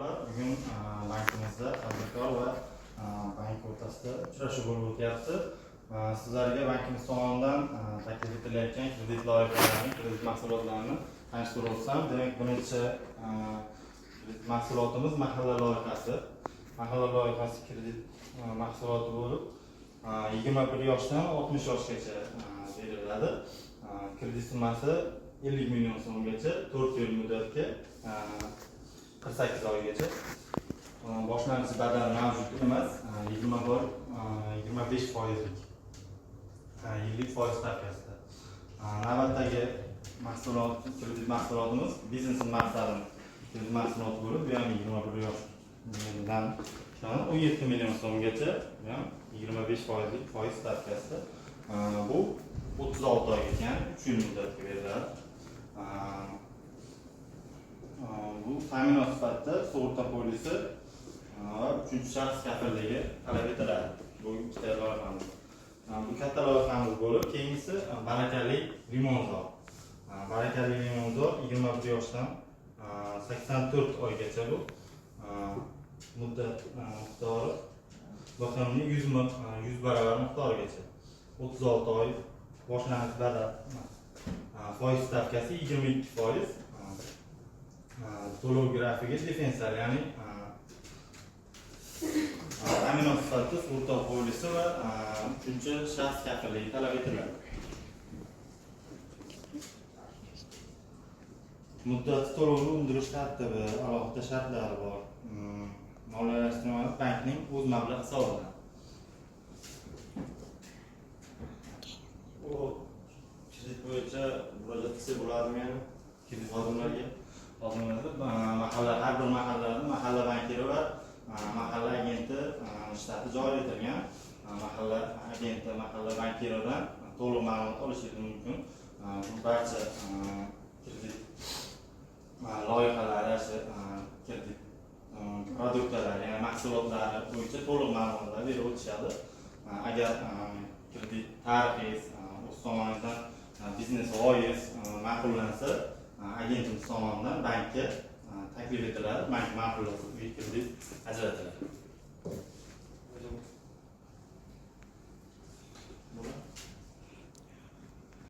tadbirkorlar, bugun bankimizda tadbirkor va bank o'rtasida uchrashuv bo'lib o'tyapti. Sizlarga bankimiz tomonidan taklif etilayotgan kredit loyihalarini, kredit mahsulotlarini tanishtirib o'tsam, demak, birinchi kredit mahsulotimiz mahalla loyihasi. Mahalla loyihasi kredit mahsuloti bo'lib, 21 yoshdan 60 yoshgacha beriladi. Kredit summasi 50 million so'mgacha, 4 yil muddatga, 48 oygacha. Boshlanish badali mavjud emas, 25%lik yillik foiz stavkasida. Navbatdagi mahsulot, kredit mahsulotimiz biznes maqsadli kredit mahsuloti bo'lib, bu ham 21 yoshdan 17 million so'mgacha, 25%lik foiz stavkasida. Bu 36 oygacha, ya'ni 3 yil muddatga beriladi. Bu ta'minot sifatida sug'urta polisi va uchinchi shaxs kafilligi talab etiladi. Bu ikkita loyihamiz. Bu katta loyihamiz bo'lib, keyingisi barakali limonzor. Barakali limonzor 21 yoshdan 84 oygacha bu muddat miqdori boshlanishning 100 barobar miqdorigacha. 36 oy boshlanish badal, foiz stavkasi 22%. To'lov grafigi diferensial, ya'ni ta'minot sifatida sug'urta polisi va uchinchi shaxs kafilligi talab etiladi. Muddat to'lovni undirish tartibi, alohida shartlari bor. Moliyalashtirilgan bankning o'z mablag' hisobidan. Bu kredit bo'yicha murojaat qilsa bo'ladimi, ya'ni kredit xodimlariga? Mahalla, har bir mahallada mahalla bankiri va mahalla agenti shtati joriy etilgan. Mahalla agenti, mahalla bankiridan to'liq ma'lumot olishingiz mumkin. Bu barcha kredit loyihalari, kredit produktlari, ya'ni mahsulotlari bo'yicha to'liq ma'lumotlar berib o'tishadi. Agar kredit tarixingiz o'z tomoningizdan biznes g'oyangiz ma'qullansa, agentimiz tomonidan bankka taklif etiladi, bank ma'qullasa kredit ajratiladi.